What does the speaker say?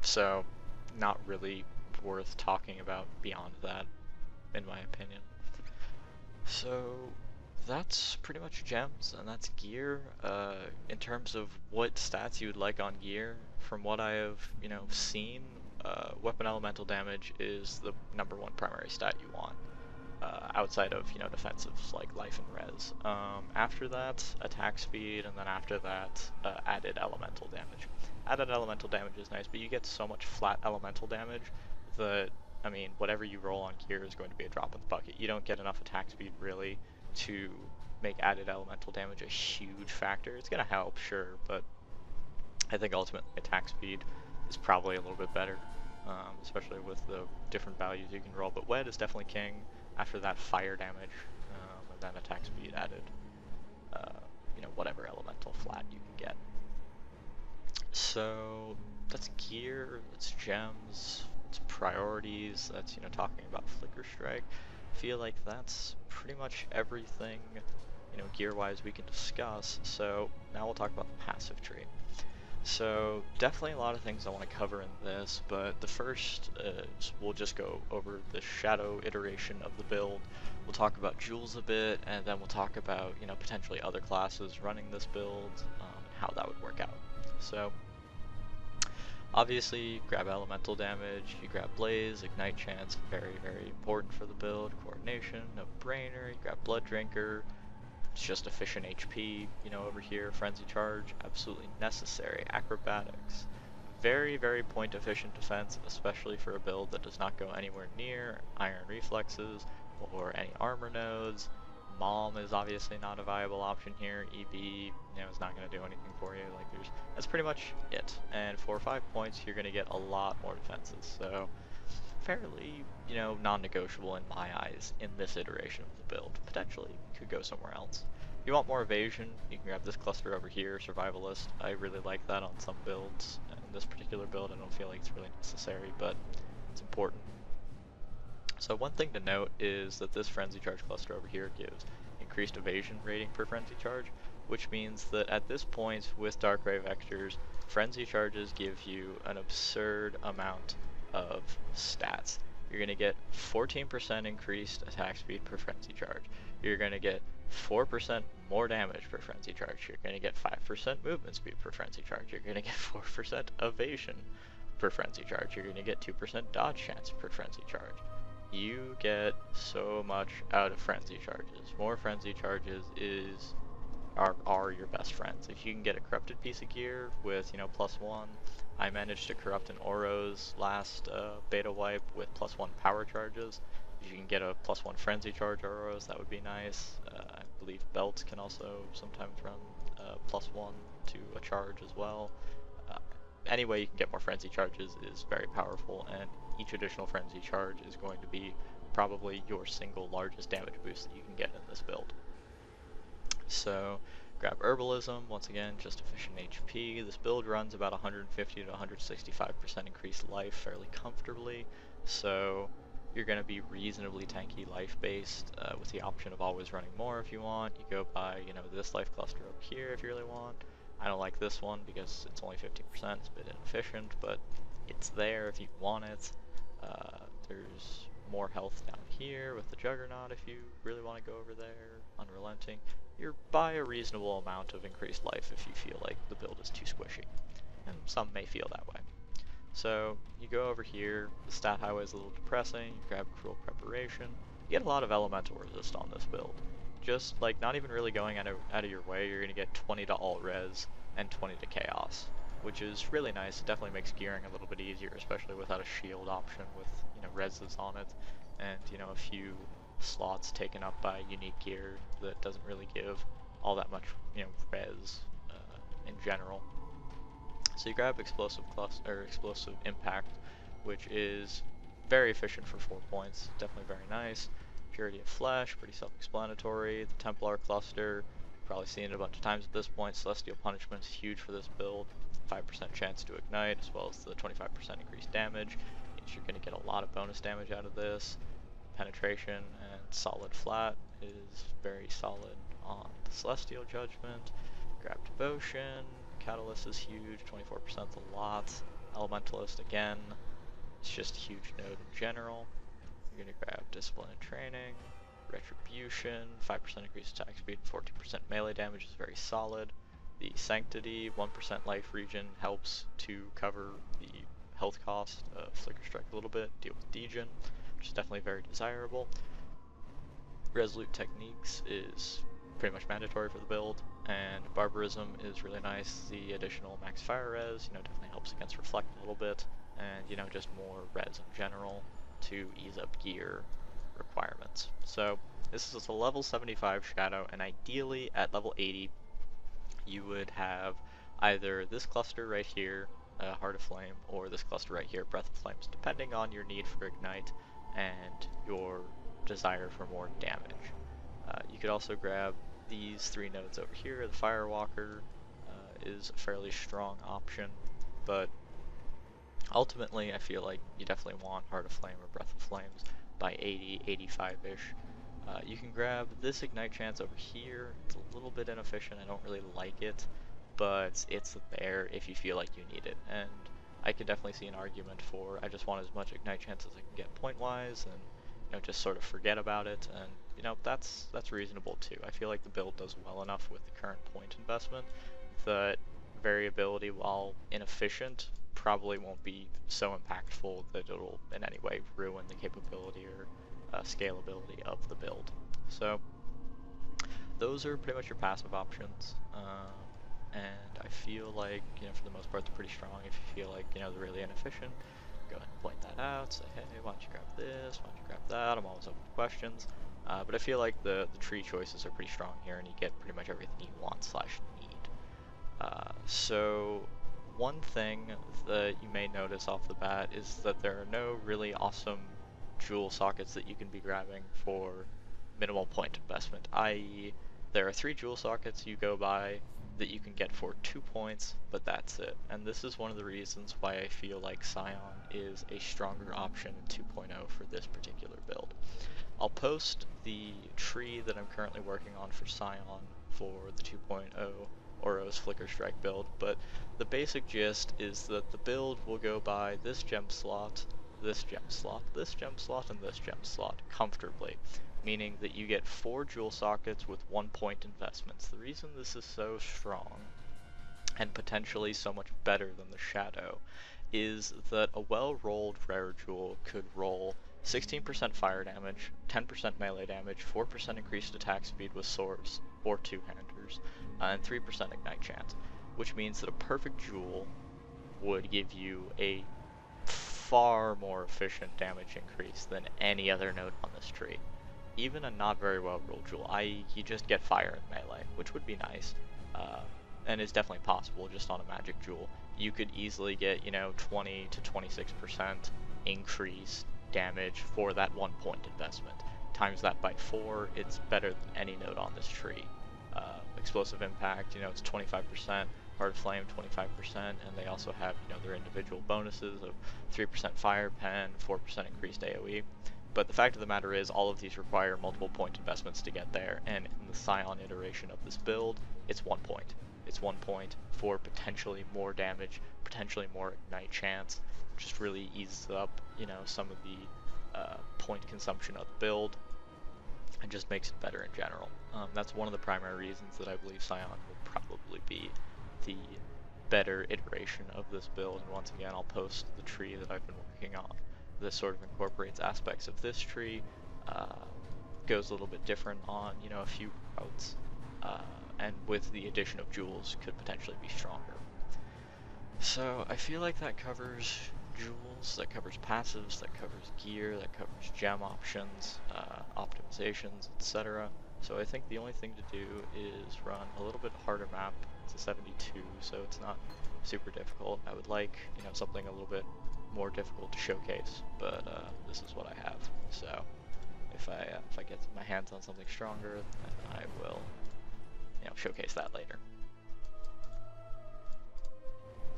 So, not really worth talking about beyond that, in my opinion. So, that's pretty much gems, and that's gear. In terms of what stats you would like on gear, from what I have, seen, weapon elemental damage is the #1 primary stat you want. Outside of, defensives like life and res. After that, attack speed, and then after that, added elemental damage. Added elemental damage is nice, but you get so much flat elemental damage that, I mean, whatever you roll on gear is going to be a drop in the bucket. You don't get enough attack speed, really, to make added elemental damage a huge factor. It's going to help, sure, but I think ultimately attack speed is probably a little bit better, especially with the different values you can roll. But Wed is definitely king. After that, fire damage, and then attack speed added, whatever elemental flat you can get. So that's gear, that's gems, that's priorities, that's, talking about Flicker Strike. I feel like that's pretty much everything, gear-wise we can discuss. So now we'll talk about the passive tree. So definitely a lot of things I want to cover in this, but the first is we'll just go over the shadow iteration of the build. We'll talk about jewels a bit, and then we'll talk about, potentially other classes running this build, and how that would work out. So obviously you grab elemental damage, you grab blaze, ignite chance, very, very important for the build, coordination, no brainer, you grab blood drinker. It's just efficient HP, over here. Frenzy Charge, absolutely necessary. Acrobatics, very, very point efficient defense, especially for a build that does not go anywhere near Iron Reflexes or any armor nodes. Mom is obviously not a viable option here. EB, is not going to do anything for you. That's pretty much it. And for 5 points, you're going to get a lot more defenses. So fairly, non-negotiable in my eyes in this iteration of the build. Potentially could go somewhere else. If you want more evasion, you can grab this cluster over here, Survivalist. I really like that on some builds. In this particular build, I don't feel like it's really necessary, but it's important. So one thing to note is that this Frenzy Charge cluster over here gives increased evasion rating per Frenzy Charge, which means that at this point with Darkrai Vectors, Frenzy Charges give you an absurd amount of stats. You're going to get 14% increased attack speed per Frenzy Charge. You're going to get 4% more damage per Frenzy Charge. You're going to get 5% movement speed per Frenzy Charge. You're going to get 4% evasion per Frenzy Charge. You're going to get 2% dodge chance per Frenzy Charge. You get so much out of Frenzy Charges. More Frenzy Charges are your best friends. If you can get a corrupted piece of gear with, +1, I managed to corrupt an Oros last beta wipe with +1 power charges. If you can get a +1 Frenzy Charge Oros, that would be nice. I believe belts can also sometimes run +1 to a charge as well. Any way you can get more Frenzy Charges is very powerful, and each additional Frenzy Charge is going to be probably your single largest damage boost that you can get in this build. So grab Herbalism, once again, just efficient HP. This build runs about 150 to 165% increased life fairly comfortably, so you're going to be reasonably tanky life-based with the option of always running more if you want. You go by, this life cluster over here if you really want. I don't like this one because it's only 50%, it's a bit inefficient, but it's there if you want it. There's more health down here with the Juggernaut if you really want to go over there. Unrelenting. You're by a reasonable amount of increased life if you feel like the build is too squishy, and some may feel that way. So you go over here, the stat highway is a little depressing, you grab Cruel Preparation, you get a lot of elemental resist on this build. Just not even really going out of your way, you're going to get 20 to all res and 20 to chaos, which is really nice. It definitely makes gearing a little bit easier, especially without a shield option with, reses on it, and, a few slots taken up by unique gear that doesn't really give all that much, res in general. So you grab Explosive Impact, which is very efficient for 4 points, definitely very nice. Purity of Flesh, pretty self-explanatory. The Templar Cluster, probably seen it a bunch of times at this point. Celestial Punishment is huge for this build. 5% chance to ignite, as well as the 25% increased damage. Means you're going to get a lot of bonus damage out of this. Penetration and Solid Flat is very solid on the Celestial Judgment. Grab Devotion. Catalyst is huge, 24% a lot. Elementalist again, it's just a huge node in general. You're going to grab Discipline and Training, Retribution, 5% increased attack speed, 14% melee damage is very solid. The Sanctity, 1% life regen helps to cover the health cost of Flicker Strike a little bit, deal with Degen, which is definitely very desirable. Resolute Techniques is pretty much mandatory for the build, and Barbarism is really nice. The additional max fire res, definitely helps against Reflect a little bit, and just more res in general to ease up gear requirements. So this is a level 75 Shadow, and ideally at level 80 you would have either this cluster right here, Heart of Flame, or this cluster right here, Breath of Flames, depending on your need for Ignite and your desire for more damage. You could also grab these 3 nodes over here. The Firewalker is a fairly strong option, but ultimately I feel like you definitely want Heart of Flame or Breath of Flames by 80, 85-ish. You can grab this Ignite Chance over here. It's a little bit inefficient, I don't really like it, but it's there if you feel like you need it. And I could definitely see an argument for, I just want as much Ignite Chance as I can get point-wise, and just sort of forget about it, and that's reasonable too. I feel like the build does well enough with the current point investment that variability, while inefficient, probably won't be so impactful that it'll in any way ruin the capability or scalability of the build. So those are pretty much your passive options, and I feel like for the most part they're pretty strong. If you feel like they're really inefficient, go ahead and point that out, say, hey, why don't you grab this, why don't you grab that. I'm always open to questions, but I feel like the tree choices are pretty strong here, and you get pretty much everything you want / need. So one thing that you may notice off the bat is that there are no really awesome jewel sockets that you can be grabbing for minimal point investment, i.e. there are 3 jewel sockets you go by that you can get for 2 points, but that's it. And this is one of the reasons why I feel like Scion is a stronger option in 2.0 for this particular build. I'll post the tree that I'm currently working on for Scion for the 2.0 Auros Flicker Strike build, but the basic gist is that the build will go by this gem slot, this gem slot, this gem slot, and this gem slot comfortably, meaning that you get 4 jewel sockets with 1 point investments. The reason this is so strong, and potentially so much better than the Shadow, is that a well-rolled rare jewel could roll 16% fire damage, 10% melee damage, 4% increased attack speed with swords or 2-handers, and 3% ignite chance, which means that a perfect jewel would give you a far more efficient damage increase than any other node on this tree. Even a not very well rolled jewel, i.e. you just get fire and melee, which would be nice, and is definitely possible just on a magic jewel. You could easily get 20 to 26% increased damage for that 1 point investment. Times that by 4, it's better than any node on this tree. Explosive impact, it's 25%, Heart of Flame 25%, and they also have their individual bonuses of 3% fire pen, 4% increased AoE. But the fact of the matter is, all of these require multiple point investments to get there, and in the Scion iteration of this build, it's 1 point. It's 1 point for potentially more damage, potentially more ignite chance, just really eases up, some of the point consumption of the build, and just makes it better in general. That's one of the primary reasons that I believe Scion will probably be the better iteration of this build, and once again I'll post the tree that I've been working on. This sort of incorporates aspects of this tree, goes a little bit different on a few routes, and with the addition of jewels could potentially be stronger. So I feel like that covers jewels, that covers passives, that covers gear, that covers gem options, optimizations, etc. So I think the only thing to do is run a little bit harder map. It's a 72, so it's not super difficult. I would like something a little bit more difficult to showcase, but this is what I have. So if I get my hands on something stronger, then I will showcase that later.